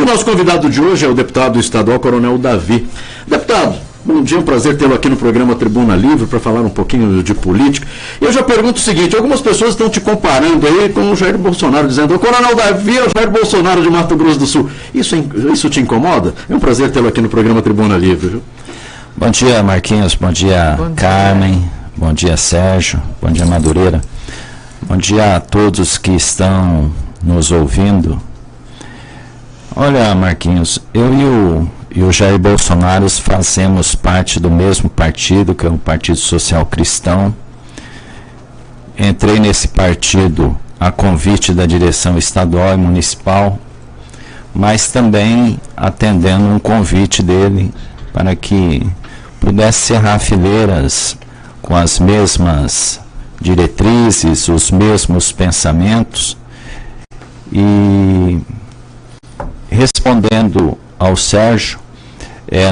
nosso convidado de hoje é o deputado estadual Coronel Davi. Deputado, bom dia, é um prazer tê-lo aqui no programa Tribuna Livre para falar um pouquinho de política. E eu já pergunto o seguinte, algumas pessoas estão te comparando aí com o Jair Bolsonaro, dizendo o Coronel Davi é o Jair Bolsonaro de Mato Grosso do Sul. Isso te incomoda? É um prazer tê-lo aqui no programa Tribuna Livre, viu? Bom dia, Marquinhos, bom dia, Carmen, bom dia, Sérgio, bom dia, Madureira. Bom dia a todos que estão nos ouvindo. Olha, Marquinhos, eu e o Jair Bolsonaro fazemos parte do mesmo partido, que é o Partido Social Cristão. Entrei nesse partido a convite da direção estadual e municipal, mas também atendendo um convite dele para que pudesse cerrar fileiras com as mesmas diretrizes, os mesmos pensamentos. E respondendo ao Sérgio,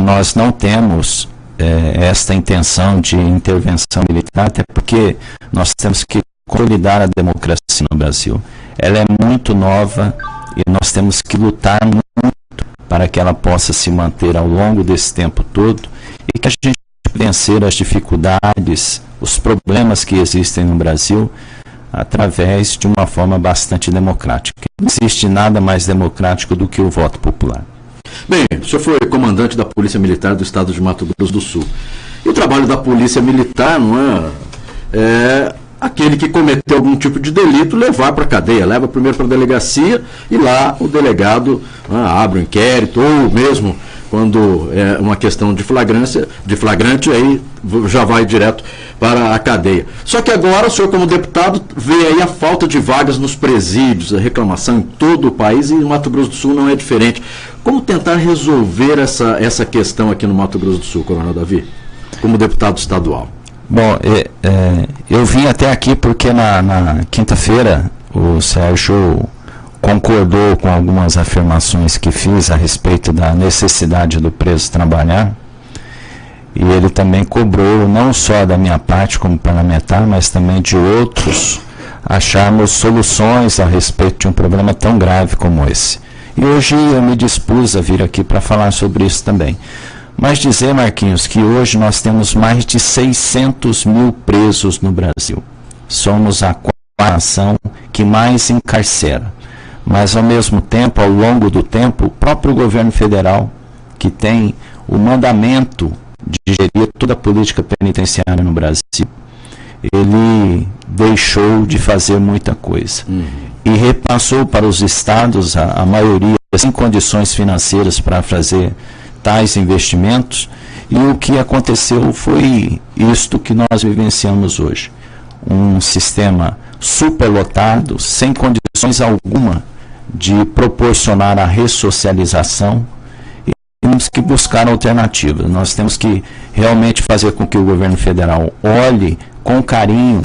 nós não temos esta intenção de intervenção militar, até porque nós temos que consolidar a democracia no Brasil. Ela é muito nova e nós temos que lutar muito para que ela possa se manter ao longo desse tempo todo e que a gente vencer as dificuldades, os problemas que existem no Brasil através de uma forma bastante democrática. Não existe nada mais democrático do que o voto popular. Bem, o senhor foi comandante da Polícia Militar do Estado de Mato Grosso do Sul. E o trabalho da Polícia Militar não é aquele que cometeu algum tipo de delito levar para a cadeia, leva primeiro para a delegacia e lá o delegado abre um inquérito, ou mesmo quando é uma questão de flagrante, aí já vai direto para a cadeia. Só que agora o senhor, como deputado, vê aí a falta de vagas nos presídios, a reclamação em todo o país, e em Mato Grosso do Sul não é diferente. Como tentar resolver essa questão aqui no Mato Grosso do Sul, Coronel Davi, como deputado estadual? Bom, eu vim até aqui porque na quinta-feira o Sérgio concordou com algumas afirmações que fiz a respeito da necessidade do preso trabalhar, e ele também cobrou, não só da minha parte como parlamentar, mas também de outros, acharmos soluções a respeito de um problema tão grave como esse. E hoje eu me dispus a vir aqui para falar sobre isso também. Mas dizer, Marquinhos, que hoje nós temos mais de 600 mil presos no Brasil. Somos a quarta nação que mais encarcera. Mas, ao mesmo tempo, ao longo do tempo, o próprio governo federal, que tem o mandamento de gerir toda a política penitenciária no Brasil, ele deixou de fazer muita coisa. E repassou para os estados, a maioria, sem condições financeiras para fazer tais investimentos, e o que aconteceu foi isto que nós vivenciamos hoje. Um sistema superlotado, sem condições alguma de proporcionar a ressocialização, e temos que buscar alternativas. Nós temos que realmente fazer com que o governo federal olhe com carinho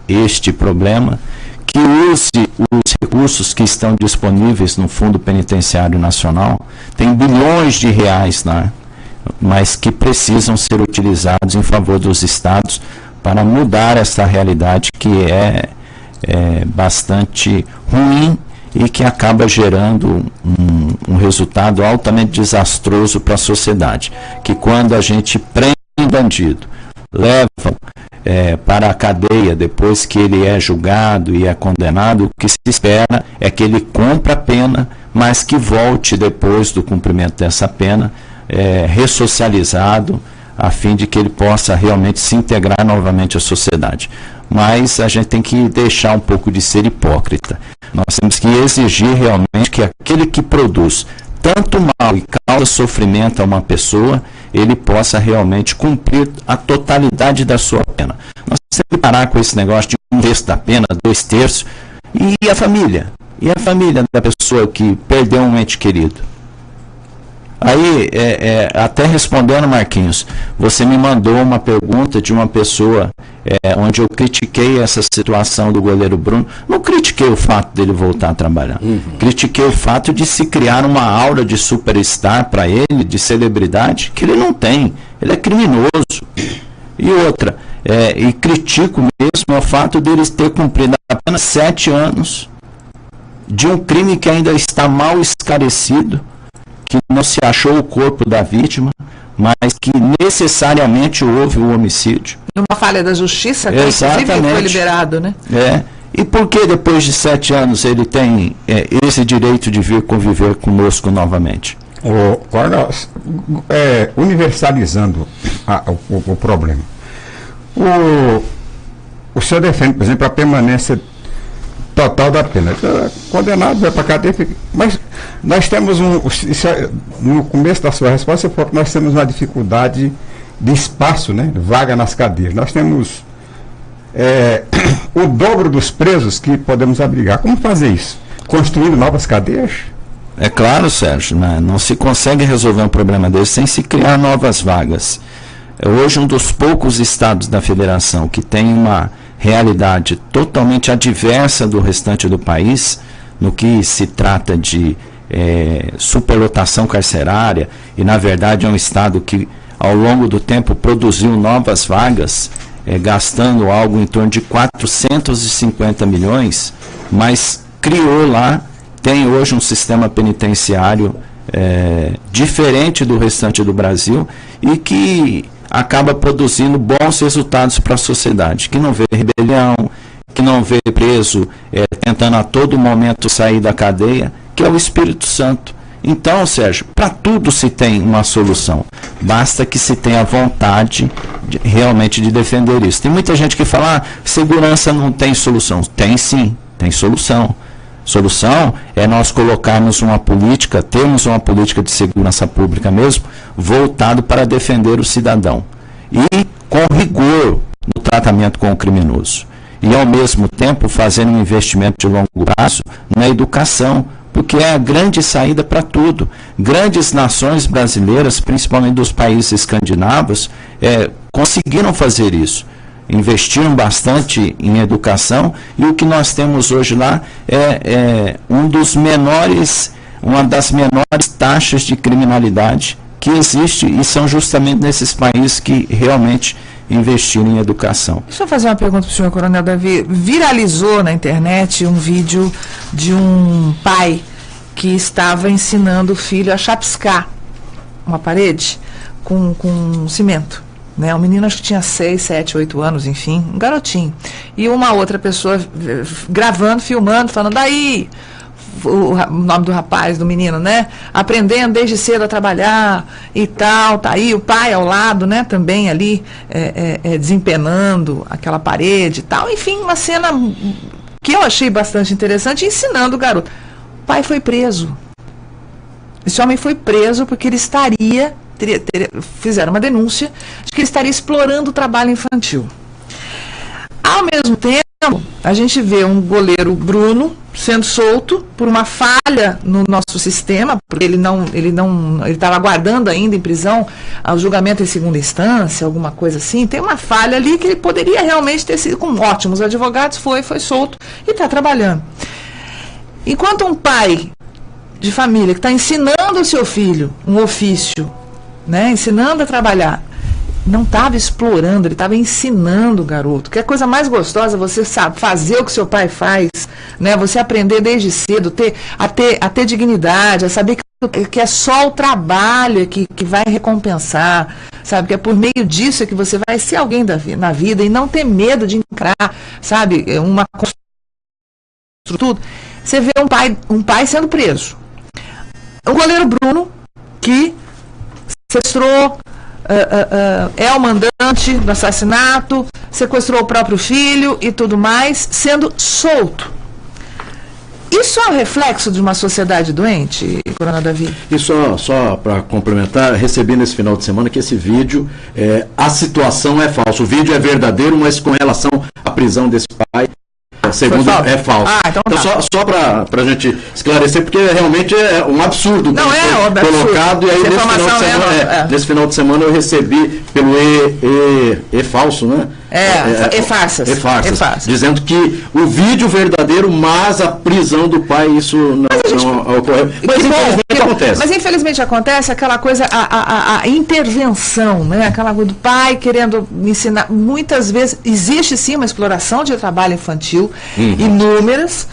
este problema, que use os recursos que estão disponíveis no Fundo Penitenciário Nacional. Tem bilhões de reais lá, mas que precisam ser utilizados em favor dos estados para mudar essa realidade que é bastante ruim e que acaba gerando um resultado altamente desastroso para a sociedade. Que quando a gente prende um bandido, leva para a cadeia, depois que ele é julgado e é condenado, o que se espera é que ele cumpra a pena, mas que volte depois do cumprimento dessa pena, ressocializado, a fim de que ele possa realmente se integrar novamente à sociedade. Mas a gente tem que deixar um pouco de ser hipócrita. Nós temos que exigir realmente que aquele que produz tanto mal e causa sofrimento a uma pessoa, ele possa realmente cumprir a totalidade da sua pena. Nós temos que parar com esse negócio de 1/3 da pena, 2/3, e a família? E a família da pessoa que perdeu um ente querido? Aí, até respondendo, Marquinhos, você me mandou uma pergunta de uma pessoa onde eu critiquei essa situação do goleiro Bruno. Não critiquei o fato dele voltar a trabalhar. Critiquei o fato de se criar uma aura de superstar para ele, de celebridade, que ele não tem. Ele é criminoso. E outra, e critico mesmo o fato dele ter cumprido apenas 7 anos de um crime que ainda está mal esclarecido, que não se achou o corpo da vítima, mas que necessariamente houve o homicídio. Numa falha da justiça, que inclusive foi liberado, né? E por que depois de 7 anos ele tem esse direito de vir conviver conosco novamente? Universalizando o problema. O senhor defende, por exemplo, a permanência total da pena. Condenado, vai para a cadeia. Mas nós temos no começo da sua resposta, você falou que nós temos uma dificuldade de espaço, né? Vaga nas cadeias. Nós temos o dobro dos presos que podemos abrigar. Como fazer isso? Construindo novas cadeias? É claro, Sérgio, né? Não se consegue resolver um problema desse sem se criar novas vagas. Hoje, um dos poucos estados da federação que tem uma realidade totalmente adversa do restante do país, no que se trata de superlotação carcerária, e na verdade é um estado que ao longo do tempo produziu novas vagas, gastando algo em torno de 450 milhões, mas criou lá, tem hoje um sistema penitenciário diferente do restante do Brasil e que acaba produzindo bons resultados para a sociedade, que não vê rebelião, que não vê preso tentando a todo momento sair da cadeia, que é o Espírito Santo. Então, Sérgio, para tudo se tem uma solução, basta que se tenha vontade realmente de defender isso. Tem muita gente que fala, segurança não tem solução. Tem sim, tem solução. Solução é nós colocarmos uma política, termos uma política de segurança pública mesmo, voltado para defender o cidadão. E com rigor no tratamento com o criminoso. E ao mesmo tempo fazendo um investimento de longo prazo na educação, porque é a grande saída para tudo. Grandes nações brasileiras, principalmente dos países escandinavos, conseguiram fazer isso. Investiram bastante em educação e o que nós temos hoje lá é uma das menores taxas de criminalidade que existe, e são justamente nesses países que realmente investiram em educação. Deixa eu fazer uma pergunta para o senhor, Coronel Davi. Viralizou na internet um vídeo de um pai que estava ensinando o filho a chapiscar uma parede com cimento. Um menino, acho que tinha 6, 7, 8 anos, enfim, um garotinho. E uma outra pessoa gravando, filmando, falando, daí, o nome do rapaz, do menino, né? Aprendendo desde cedo a trabalhar e tal, tá aí o pai ao lado, né? Também ali, desempenando aquela parede e tal. Enfim, uma cena que eu achei bastante interessante, ensinando o garoto. O pai foi preso. Esse homem foi preso porque ele estaria... fizeram uma denúncia de que ele estaria explorando o trabalho infantil. Ao mesmo tempo, a gente vê um goleiro Bruno sendo solto por uma falha no nosso sistema, porque ele estava aguardando ainda em prisão o julgamento em segunda instância, alguma coisa assim. Tem uma falha ali que ele poderia realmente ter sido, com ótimos advogados, foi solto e está trabalhando. Enquanto um pai de família que está ensinando o seu filho um ofício, ensinando a trabalhar, não estava explorando, ele estava ensinando o garoto. Que é a coisa mais gostosa, você sabe fazer o que seu pai faz, você aprender desde cedo, a ter dignidade, a saber que é só o trabalho que vai recompensar, sabe, que é por meio disso que você vai ser alguém na vida e não ter medo de encarar, sabe, uma tudo. Você vê um pai sendo preso. O goleiro Bruno, que sequestrou, é o mandante do assassinato, sequestrou o próprio filho e tudo mais, sendo solto. Isso é um reflexo de uma sociedade doente, Coronel Davi? E só para complementar, recebi nesse final de semana que esse vídeo, a situação é falsa. O vídeo é verdadeiro, mas com relação à prisão desse pai, segundo é falso. Então só para a gente esclarecer, porque realmente é um absurdo. Não é colocado, e aí nesse final de semana eu recebi pelo falso, né? E-farsas, dizendo que o vídeo verdadeiro, mas a prisão do pai, isso não ocorreu. Mas infelizmente acontece. Mas infelizmente acontece aquela coisa, a intervenção, aquela coisa do pai querendo ensinar. Muitas vezes existe sim uma exploração de trabalho infantil, inúmeras,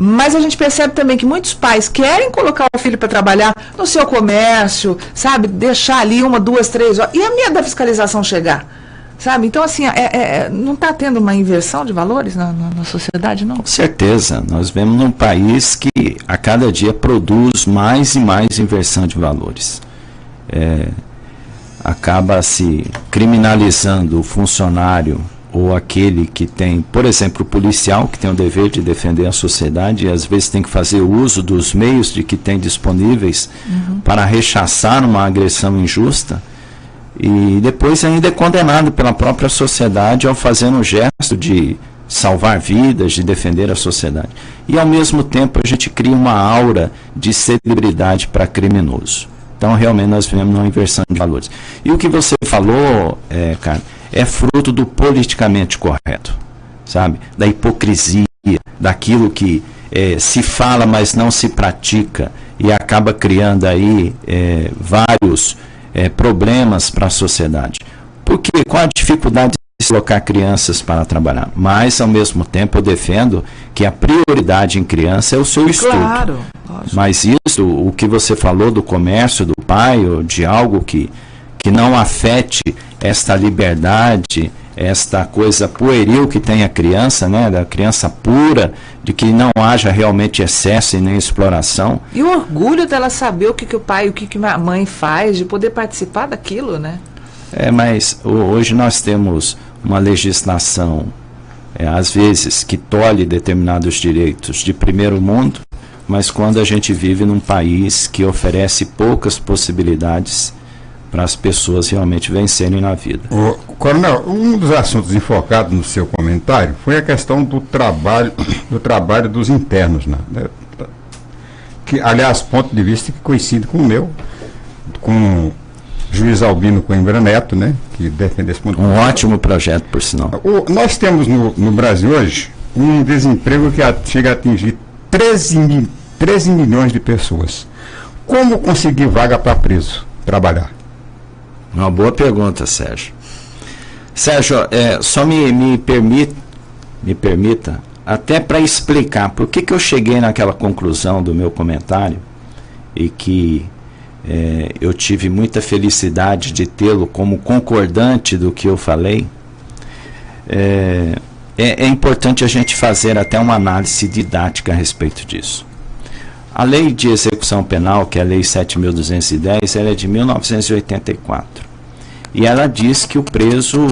Mas a gente percebe também que muitos pais querem colocar o filho para trabalhar no seu comércio, sabe? Deixar ali 1, 2, 3 horas. E a medo da fiscalização chegar, sabe? Então, assim, não está tendo uma inversão de valores na sociedade, não? Com certeza. Nós vemos num país que a cada dia produz mais e mais inversão de valores. Acaba se criminalizando o funcionário ou aquele que tem, por exemplo, o policial, que tem o dever de defender a sociedade e às vezes tem que fazer uso dos meios de que tem disponíveis para rechaçar uma agressão injusta, e depois ainda é condenado pela própria sociedade ao fazer um gesto de salvar vidas, de defender a sociedade. E ao mesmo tempo a gente cria uma aura de celebridade para criminoso. Então realmente nós vivemos uma inversão de valores. E o que você falou, cara, é fruto do politicamente correto, sabe? Da hipocrisia, daquilo que se fala, mas não se pratica, e acaba criando aí vários problemas para a sociedade. Porque com a dificuldade de colocar crianças para trabalhar, mas ao mesmo tempo eu defendo que a prioridade em criança é o seu estudo. Claro. Mas isso, o que você falou do comércio do pai, ou de algo que não afete esta liberdade, esta coisa pueril que tem a criança, né, da criança pura, de que não haja realmente excesso e nem exploração. E o orgulho dela saber o que o pai, o que a mãe faz, de poder participar daquilo, né? Mas hoje nós temos uma legislação, às vezes, que tolhe determinados direitos de primeiro mundo, mas quando a gente vive num país que oferece poucas possibilidades para as pessoas realmente vencerem na vida. Coronel, um dos assuntos enfocados no seu comentário foi a questão do trabalho dos internos, né? Que, aliás, ponto de vista que coincide com o meu, com o juiz Albino Coimbra Neto, né? Que defende esse ponto. Um ótimo projeto, por sinal. Nós temos no Brasil hoje um desemprego que chega a atingir 13 milhões de pessoas. Como conseguir vaga para preso trabalhar? Uma boa pergunta, Sérgio. Sérgio, só me permita, até para explicar por que eu cheguei naquela conclusão do meu comentário, e que eu tive muita felicidade de tê-lo como concordante do que eu falei. É importante a gente fazer até uma análise didática a respeito disso. A lei de execução penal, que é a lei 7.210, ela é de 1984. E ela diz que o preso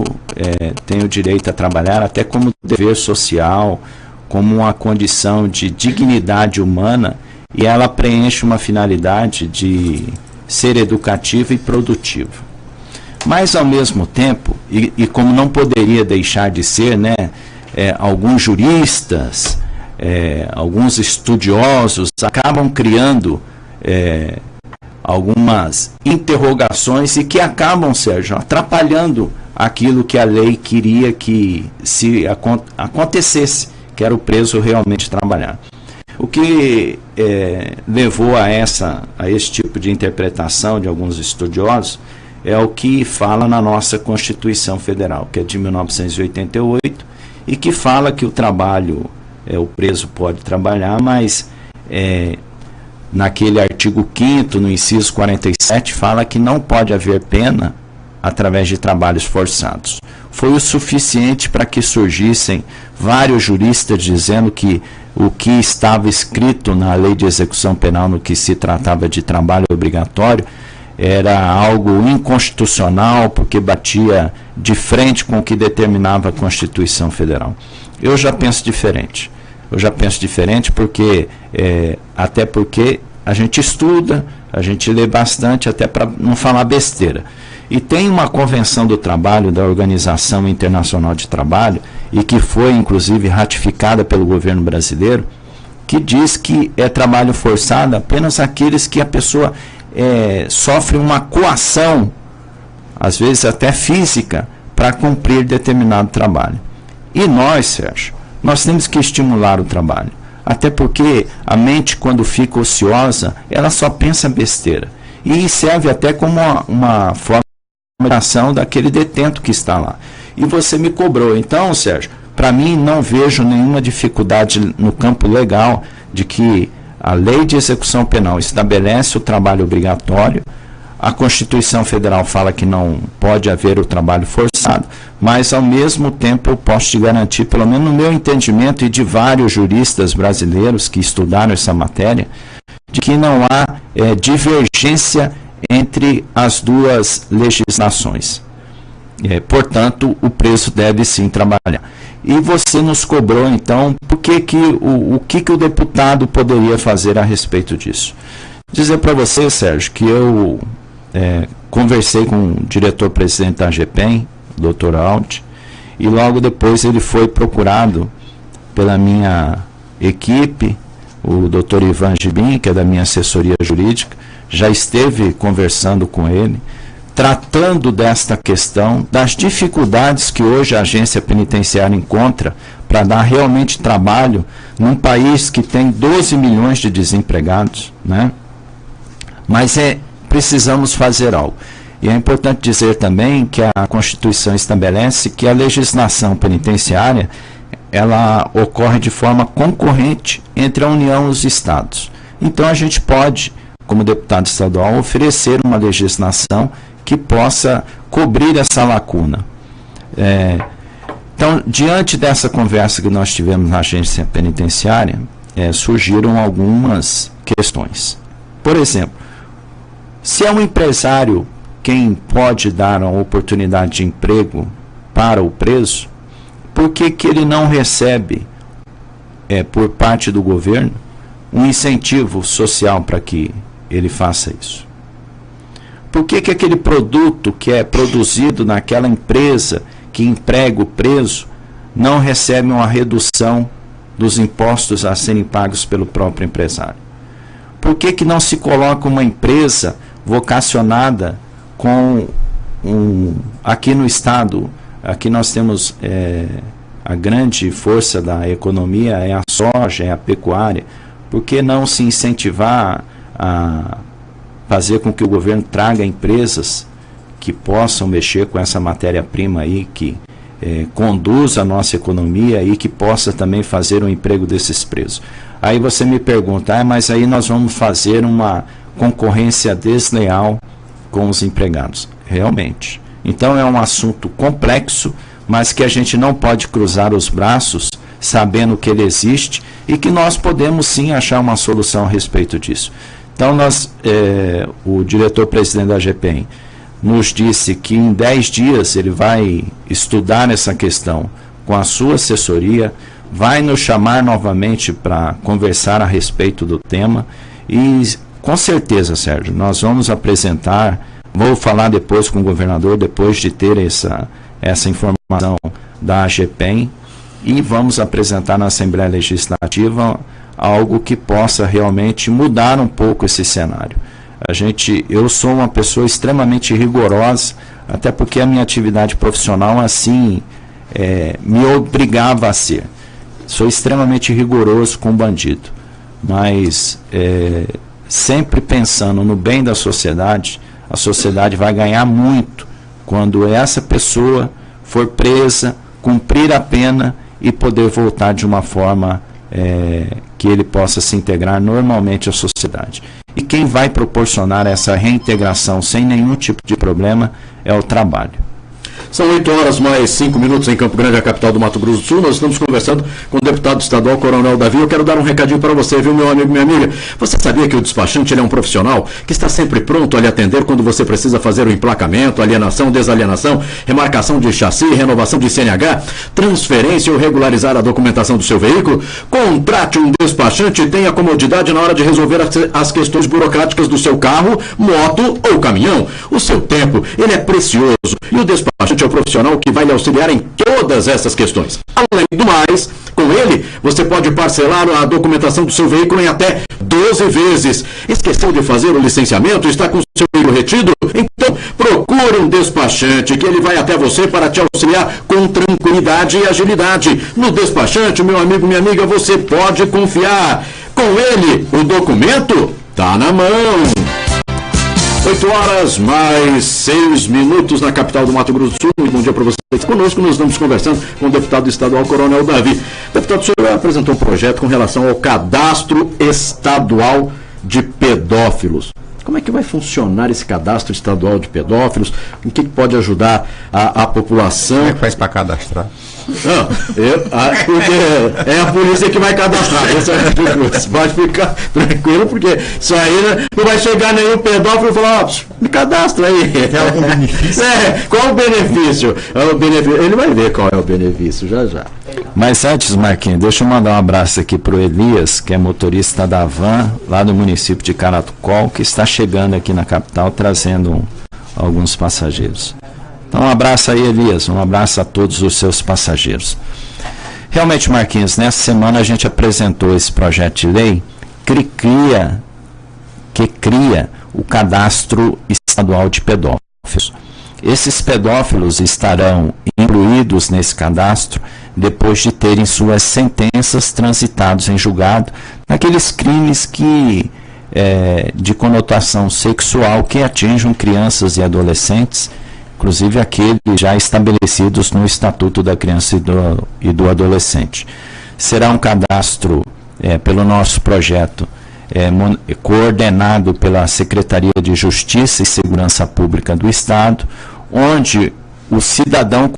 tem o direito a trabalhar até como dever social, como uma condição de dignidade humana, e ela preenche uma finalidade de ser educativa e produtiva. Mas, ao mesmo tempo, e como não poderia deixar de ser, né, alguns juristas, alguns estudiosos acabam criando algumas interrogações e que acabam, Sérgio, atrapalhando aquilo que a lei queria que se acontecesse, que era o preso realmente trabalhar. O que levou a esse tipo de interpretação de alguns estudiosos é o que fala na nossa Constituição Federal, que é de 1988, e que fala que o trabalho, o preso pode trabalhar, mas naquele artigo 5º, no inciso 47, fala que não pode haver pena através de trabalhos forçados. Foi o suficiente para que surgissem vários juristas dizendo que o que estava escrito na lei de execução penal no que se tratava de trabalho obrigatório era algo inconstitucional, porque batia de frente com o que determinava a Constituição Federal. Eu já penso diferente. Até porque a gente estuda, a gente lê bastante, até para não falar besteira. E tem uma convenção do trabalho da Organização Internacional de Trabalho, e que foi inclusive ratificada pelo governo brasileiro, que diz que é trabalho forçado apenas aqueles que a pessoa sofre uma coação, às vezes até física, para cumprir determinado trabalho. E nós, Sérgio, nós temos que estimular o trabalho. Até porque a mente, quando fica ociosa, ela só pensa besteira. E serve até como uma forma de ação daquele detento que está lá. E você me cobrou. Então, Sérgio, para mim não vejo nenhuma dificuldade no campo legal de que a lei de execução penal estabelece o trabalho obrigatório, a Constituição Federal fala que não pode haver o trabalho forçado, mas ao mesmo tempo eu posso te garantir, pelo menos no meu entendimento e de vários juristas brasileiros que estudaram essa matéria, de que não há divergência entre as duas legislações. Portanto, o preso deve sim trabalhar. E você nos cobrou, então, o que o deputado poderia fazer a respeito disso? Dizer para você, Sérgio, que eu conversei com o diretor-presidente da AGPEM, o Dr. Alt, e logo depois ele foi procurado pela minha equipe, o Dr. Ivan Gibin, que é da minha assessoria jurídica, já esteve conversando com ele, tratando desta questão, das dificuldades que hoje a agência penitenciária encontra para dar realmente trabalho num país que tem 12 milhões de desempregados, né? Mas precisamos fazer algo. E é importante dizer também que a Constituição estabelece que a legislação penitenciária ela ocorre de forma concorrente entre a União e os Estados. Então a gente pode, como deputado estadual, oferecer uma legislação que possa cobrir essa lacuna. Então, diante dessa conversa que nós tivemos na agência penitenciária, surgiram algumas questões. Por exemplo, se é um empresário quem pode dar uma oportunidade de emprego para o preso, por que ele não recebe, por parte do governo, um incentivo social para que ele faça isso? Por que aquele produto que é produzido naquela empresa que emprega o preso não recebe uma redução dos impostos a serem pagos pelo próprio empresário? Por que não se coloca uma empresa vocacionada aqui no Estado? Aqui nós temos a grande força da economia, é a soja, é a pecuária. Por que não se incentivar a fazer com que o governo traga empresas que possam mexer com essa matéria-prima aí, que conduza a nossa economia e que possa também fazer o emprego desses presos? Aí você me pergunta, mas aí nós vamos fazer uma concorrência desleal com os empregados. Realmente. Então é um assunto complexo, mas que a gente não pode cruzar os braços sabendo que ele existe e que nós podemos sim achar uma solução a respeito disso. Então o diretor-presidente da AGPEM nos disse que em 10 dias ele vai estudar essa questão com a sua assessoria, vai nos chamar novamente para conversar a respeito do tema e com certeza, Sérgio, nós vamos apresentar, vou falar depois com o governador, depois de ter essa informação da AGPEM, e vamos apresentar na Assembleia Legislativa algo que possa realmente mudar um pouco esse cenário. Eu sou uma pessoa extremamente rigorosa, até porque a minha atividade profissional assim me obrigava a ser. Sou extremamente rigoroso com o bandido, mas sempre pensando no bem da sociedade, a sociedade vai ganhar muito quando essa pessoa for presa, cumprir a pena e poder voltar de uma forma que ele possa se integrar normalmente à sociedade. E quem vai proporcionar essa reintegração sem nenhum tipo de problema é o trabalho. São 8 horas mais 5 minutos em Campo Grande, a capital do Mato Grosso do Sul. Nós estamos conversando com o deputado estadual Coronel Davi. Eu quero dar um recadinho para você, viu, meu amigo, minha amiga? Você sabia que o despachante ele é um profissional que está sempre pronto a lhe atender quando você precisa fazer o emplacamento, alienação, desalienação, remarcação de chassi, renovação de CNH, transferência ou regularizar a documentação do seu veículo? Contrate um despachante e tenha comodidade na hora de resolver as questões burocráticas do seu carro, moto ou caminhão. O seu tempo, ele é precioso e o despachante é o profissional que vai lhe auxiliar em todas essas questões. Além do mais, com ele, você pode parcelar a documentação do seu veículo em até 12 vezes. Esqueceu de fazer o licenciamento? Está com o seu veículo retido? Então, procure um despachante que ele vai até você para te auxiliar com tranquilidade e agilidade. No despachante, meu amigo, minha amiga, você pode confiar. Com ele, o documento está na mão. 8h mais 6 na capital do Mato Grosso do Sul. Muito bom dia para você. Conosco nós estamos conversando com o deputado estadual Coronel Davi. Deputado, o senhor apresentou um projeto com relação ao cadastro estadual de pedófilos. Como é que vai funcionar esse cadastro estadual de pedófilos? O que pode ajudar a população? Como é que faz para cadastrar? Não, porque é a polícia que vai cadastrar. Você pode ficar tranquilo, porque isso aí não vai chegar nenhum pedófilo e falar, me cadastra aí. Tem algum benefício? Qual o benefício? Ele vai ver qual é o benefício, já. Mas antes, Marquinhos, deixa eu mandar um abraço aqui para o Elias, que é motorista da van, lá do município de Caratucol, que está chegando aqui na capital, trazendo alguns passageiros. Então, um abraço aí, Elias, um abraço a todos os seus passageiros. Realmente, Marquinhos, nessa semana a gente apresentou esse projeto de lei que cria o cadastro estadual de pedófilos. Esses pedófilos estarão incluídos nesse cadastro depois de terem suas sentenças transitadas em julgado naqueles crimes de conotação sexual que atinjam crianças e adolescentes, inclusive aqueles já estabelecidos no Estatuto da Criança e do Adolescente. Será um cadastro, pelo nosso projeto, coordenado pela Secretaria de Justiça e Segurança Pública do Estado, onde o cidadão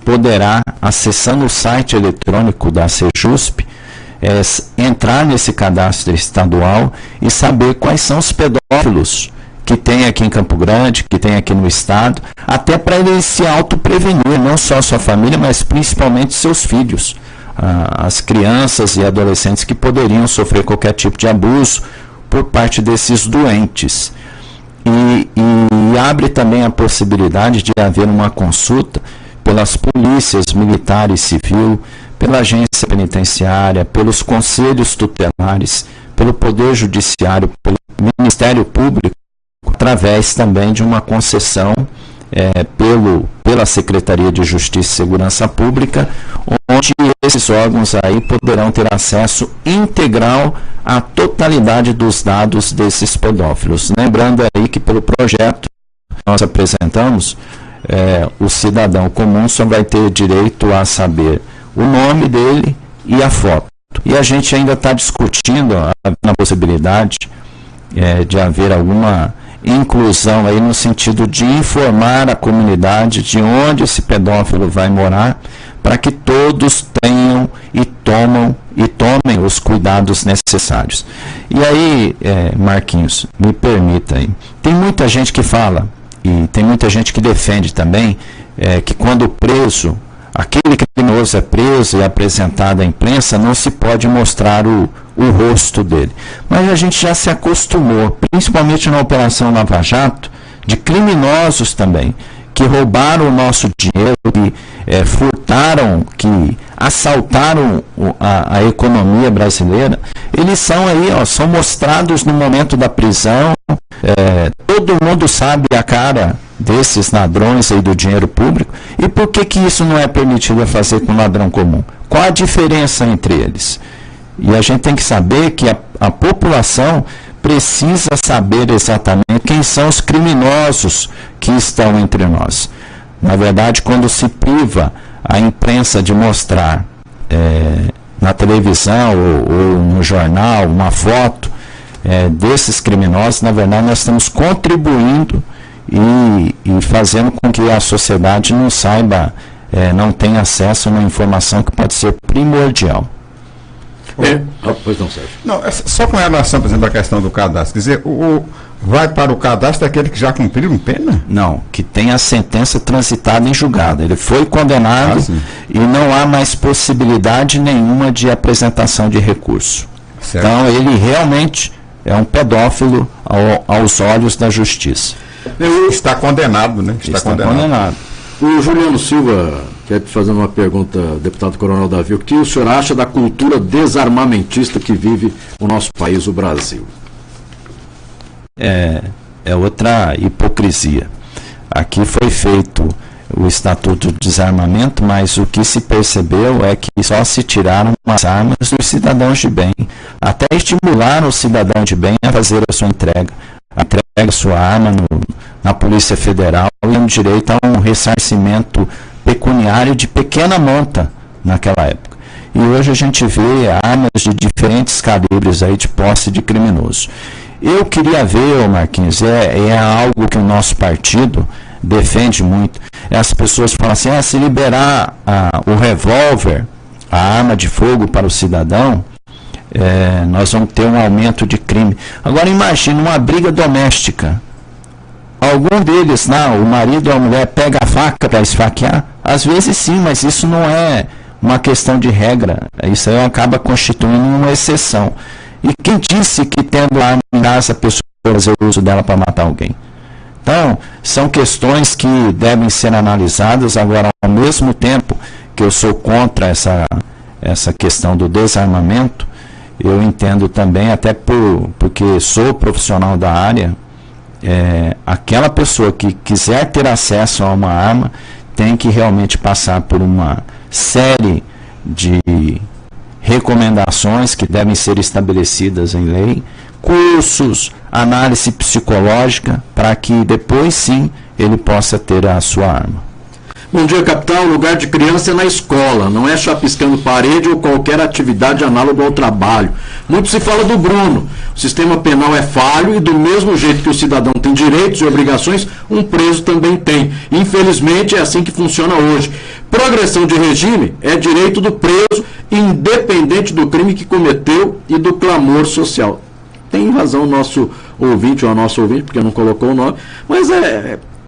poderá, acessando o site eletrônico da Sejusp, entrar nesse cadastro estadual e saber quais são os pedófilos que tem aqui em Campo Grande, que tem aqui no estado, até para ele se autoprevenir, não só a sua família, mas principalmente seus filhos, as crianças e adolescentes que poderiam sofrer qualquer tipo de abuso por parte desses doentes. E abre também a possibilidade de haver uma consulta pelas polícias militar e civil, pela agência penitenciária, pelos conselhos tutelares, pelo Poder Judiciário, pelo Ministério Público, através também de uma concessão pela Secretaria de Justiça e Segurança Pública, onde esses órgãos aí poderão ter acesso integral à totalidade dos dados desses pedófilos. Lembrando aí que pelo projeto que nós apresentamos, o cidadão comum só vai ter direito a saber o nome dele e a foto. E a gente ainda está discutindo a possibilidade de haver alguma inclusão aí no sentido de informar a comunidade de onde esse pedófilo vai morar, para que todos tenham e tomem os cuidados necessários. E aí, Marquinhos, me permita aí, tem muita gente que fala, e tem muita gente que defende também, que quando preso, aquele criminoso é preso e apresentado à imprensa, não se pode mostrar o rosto dele. Mas a gente já se acostumou, principalmente na Operação Lava Jato, de criminosos também, que roubaram o nosso dinheiro, que furtaram, que assaltaram a economia brasileira. Eles são aí, são mostrados no momento da prisão. Todo mundo sabe a cara desses ladrões aí do dinheiro público. E por que isso não é permitido a fazer com o ladrão comum? Qual a diferença entre eles? E a gente tem que saber que a população precisa saber exatamente quem são os criminosos que estão entre nós. Na verdade, quando se priva a imprensa de mostrar na televisão ou no jornal uma foto desses criminosos, na verdade nós estamos contribuindo e fazendo com que a sociedade não saiba, não tenha acesso a uma informação que pode ser primordial. Pois não, Sérgio. Não, só com relação, por exemplo, à questão do cadastro, quer dizer, vai para o cadastro aquele que já cumpriu pena? Não, que tem a sentença transitada em julgado. Ele foi condenado e não há mais possibilidade nenhuma de apresentação de recurso. Certo. Então ele realmente é um pedófilo aos olhos da justiça. Está condenado, né? Está condenado. O Juliano Silva quer fazer uma pergunta, deputado Coronel Davi. O que o senhor acha da cultura desarmamentista que vive o nosso país, o Brasil? É outra hipocrisia. Aqui foi feito o Estatuto de Desarmamento, mas o que se percebeu é que só se tiraram as armas dos cidadãos de bem, até estimular o cidadão de bem a fazer a sua entrega entrega sua arma na Polícia Federal e tem direito a um ressarcimento pecuniário de pequena monta naquela época. E hoje a gente vê armas de diferentes calibres aí de posse de criminoso. Eu queria ver, Marquinhos, é algo que o nosso partido defende muito. As pessoas falam assim, se liberar o revólver, a arma de fogo para o cidadão, nós vamos ter um aumento de crime. Agora imagine uma briga doméstica. Algum deles, o marido ou a mulher pega a faca para esfaquear? Às vezes sim, mas isso não é uma questão de regra. Isso aí acaba constituindo uma exceção. E quem disse que tendo arma em casa a pessoa fazer uso dela para matar alguém? Então, são questões que devem ser analisadas. Agora, ao mesmo tempo que eu sou contra essa questão do desarmamento, eu entendo também, até porque sou profissional da área, aquela pessoa que quiser ter acesso a uma arma tem que realmente passar por uma série de recomendações que devem ser estabelecidas em lei, cursos, análise psicológica, para que depois sim ele possa ter a sua arma. Bom dia, capitão. O lugar de criança é na escola, não é chapiscando parede ou qualquer atividade análoga ao trabalho. Muito se fala do Bruno. O sistema penal é falho e do mesmo jeito que o cidadão tem direitos e obrigações, um preso também tem. Infelizmente é assim que funciona hoje. Progressão de regime é direito do preso, independente do crime que cometeu e do clamor social. Tem razão o nosso ouvinte, ou a nossa ouvinte, porque não colocou o nome, mas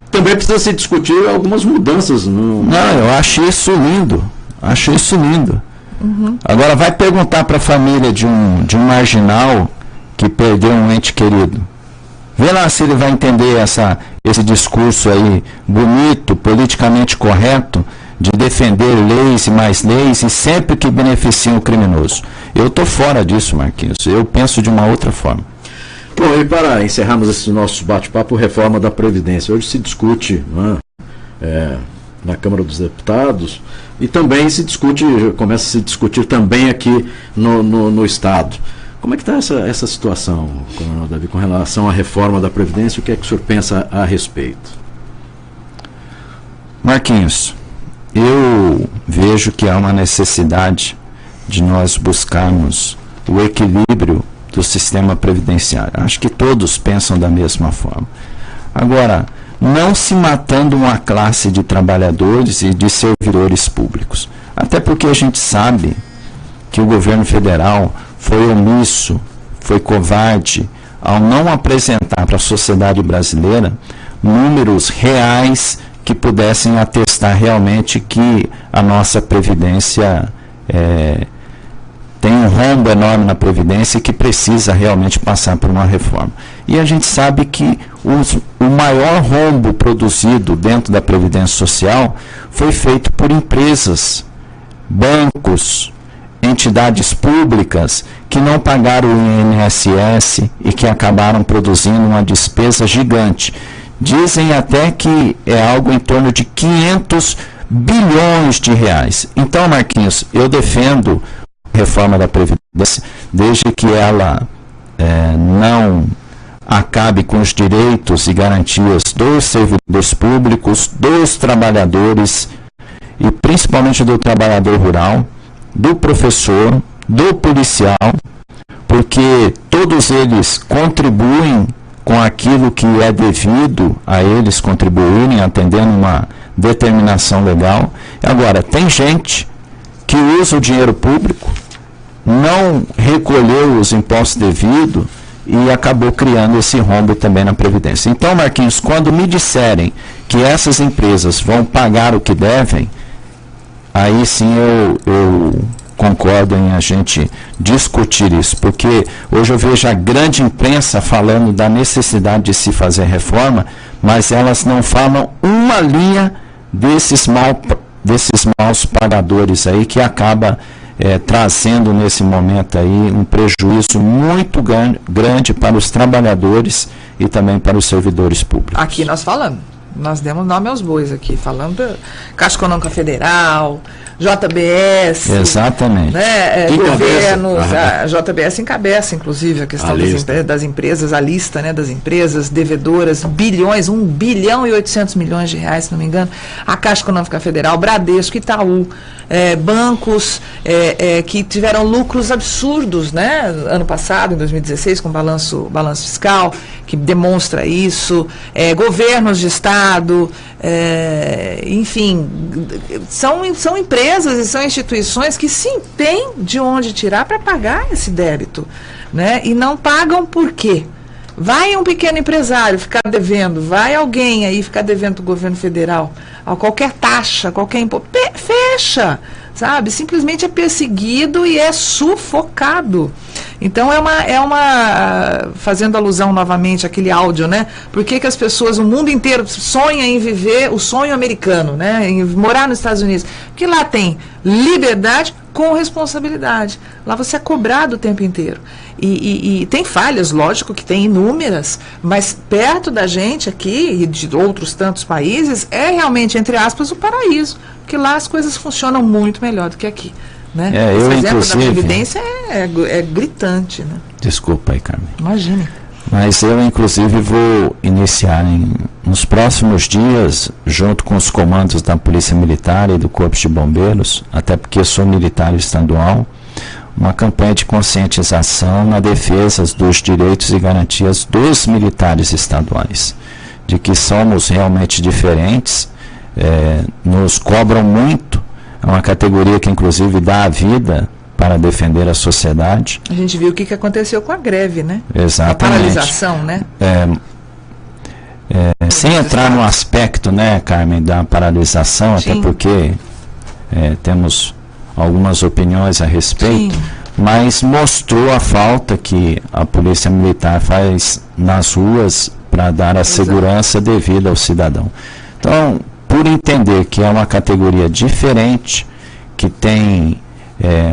também precisa se discutir algumas mudanças. Não, eu acho isso lindo. Acho isso lindo. Uhum. Agora vai perguntar para a família de um marginal que perdeu um ente querido. Vê lá se ele vai entender esse discurso aí bonito, politicamente correto, de defender leis e mais leis e sempre que beneficiam o criminoso. Eu estou fora disso, Marquinhos. Eu penso de uma outra forma. Bom, e para encerrarmos esse nosso bate-papo, reforma da Previdência. Hoje se discute na Câmara dos Deputados e também começa a se discutir também aqui no Estado. Como é que está essa situação, Coronel Davi, com relação à reforma da Previdência? O que é que o senhor pensa a respeito? Marquinhos, eu vejo que há uma necessidade de nós buscarmos o equilíbrio do sistema previdenciário. Acho que todos pensam da mesma forma. Agora, não se matando uma classe de trabalhadores e de servidores públicos. Até porque a gente sabe que o governo federal foi omisso, foi covarde ao não apresentar para a sociedade brasileira números reais que pudessem atestar realmente que a nossa Previdência tem um rombo enorme na Previdência e que precisa realmente passar por uma reforma. E a gente sabe que o maior rombo produzido dentro da Previdência Social foi feito por empresas, bancos, entidades públicas que não pagaram o INSS e que acabaram produzindo uma despesa gigante. Dizem até que é algo em torno de 500 bilhões de reais. Então, Marquinhos, eu defendo a reforma da Previdência, desde que ela não acabe com os direitos e garantias dos servidores públicos, dos trabalhadores e principalmente do trabalhador rural, do professor, do policial, porque todos eles contribuem com aquilo que é devido a eles contribuírem, atendendo uma determinação legal. Agora, tem gente que usa o dinheiro público, não recolheu os impostos devidos e acabou criando esse rombo também na Previdência. Então, Marquinhos, quando me disserem que essas empresas vão pagar o que devem, aí sim eu concordo em a gente discutir isso, porque hoje eu vejo a grande imprensa falando da necessidade de se fazer reforma, mas elas não falam uma linha desses maus pagadores aí que acaba trazendo nesse momento aí um prejuízo muito grande para os trabalhadores e também para os servidores públicos. Aqui nós falamos. Nós demos nome aos bois aqui, falando da Caixa Econômica Federal, JBS. Exatamente. Né, governos, a JBS encabeça, inclusive, a questão das empresas, a lista, né, das empresas devedoras, bilhões, 1 bilhão e 800 milhões de reais, se não me engano. A Caixa Econômica Federal, Bradesco, Itaú, bancos que tiveram lucros absurdos, né, ano passado, em 2016, com balanço fiscal, que demonstra isso, governos de Estado, enfim, são empresas e são instituições que sim têm de onde tirar para pagar esse débito, né, e não pagam por quê? Vai um pequeno empresário ficar devendo, vai alguém aí ficar devendo para o governo federal, a qualquer taxa, qualquer imposto, fecha, sabe? Simplesmente é perseguido e é sufocado. Então fazendo alusão novamente àquele áudio, né? Por que as pessoas, o mundo inteiro sonha em viver o sonho americano, né? Em morar nos Estados Unidos? Porque lá tem liberdade com responsabilidade. Lá você é cobrado o tempo inteiro. E tem falhas, lógico que tem inúmeras, mas perto da gente aqui e de outros tantos países, é realmente, entre aspas, o paraíso. Porque lá as coisas funcionam muito melhor do que aqui. Né? Eu, inclusive, da Previdência é gritante. Né? Desculpa aí, Carmen. Imagine. Mas eu, inclusive, vou iniciar nos próximos dias, junto com os comandos da Polícia Militar e do Corpo de Bombeiros, até porque eu sou militar estadual, uma campanha de conscientização na defesa dos direitos e garantias dos militares estaduais, de que somos realmente diferentes, nos cobram muito, é uma categoria que inclusive dá a vida para defender a sociedade. A gente viu o que aconteceu com a greve, né? Exatamente. A paralisação, né? Sem entrar no aspecto, né, Carmen, da paralisação, sim, até porque temos algumas opiniões a respeito, sim, mas mostrou a falta que a Polícia Militar faz nas ruas para dar a segurança devida ao cidadão. Então, por entender que é uma categoria diferente, que tem,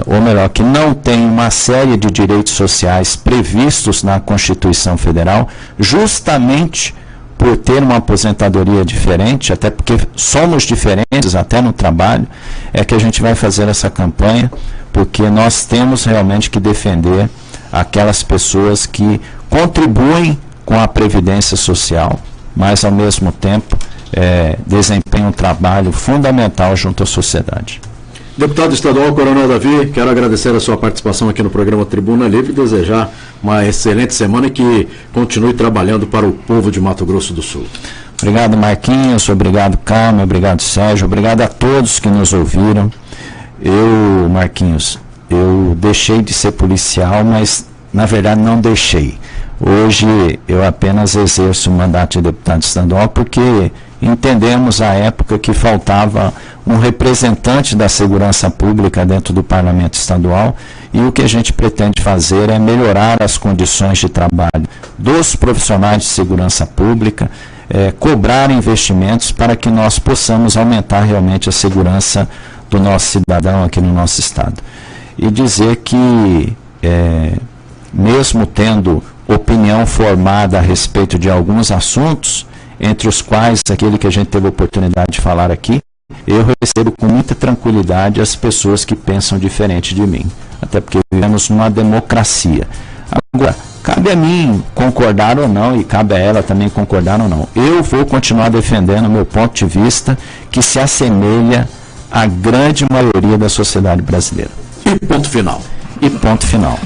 ou melhor, que não tem uma série de direitos sociais previstos na Constituição Federal, justamente por ter uma aposentadoria diferente, até porque somos diferentes até no trabalho, é que a gente vai fazer essa campanha, porque nós temos realmente que defender aquelas pessoas que contribuem com a Previdência Social, mas ao mesmo tempo desempenham um trabalho fundamental junto à sociedade. Deputado estadual Coronel Davi, quero agradecer a sua participação aqui no programa Tribuna Livre e desejar uma excelente semana e que continue trabalhando para o povo de Mato Grosso do Sul. Obrigado, Marquinhos, obrigado, Carmen, obrigado, Sérgio, obrigado a todos que nos ouviram. Marquinhos, eu deixei de ser policial, mas na verdade não deixei. Hoje eu apenas exerço o mandato de deputado estadual porque entendemos a época que faltava um representante da segurança pública dentro do parlamento estadual, e o que a gente pretende fazer é melhorar as condições de trabalho dos profissionais de segurança pública, cobrar investimentos para que nós possamos aumentar realmente a segurança do nosso cidadão aqui no nosso estado. E dizer que, mesmo tendo opinião formada a respeito de alguns assuntos, entre os quais aquele que a gente teve a oportunidade de falar aqui, eu recebo com muita tranquilidade as pessoas que pensam diferente de mim, até porque vivemos numa democracia. Agora, cabe a mim concordar ou não, e cabe a ela também concordar ou não. Eu vou continuar defendendo o meu ponto de vista, que se assemelha à grande maioria da sociedade brasileira. E ponto final. E ponto final.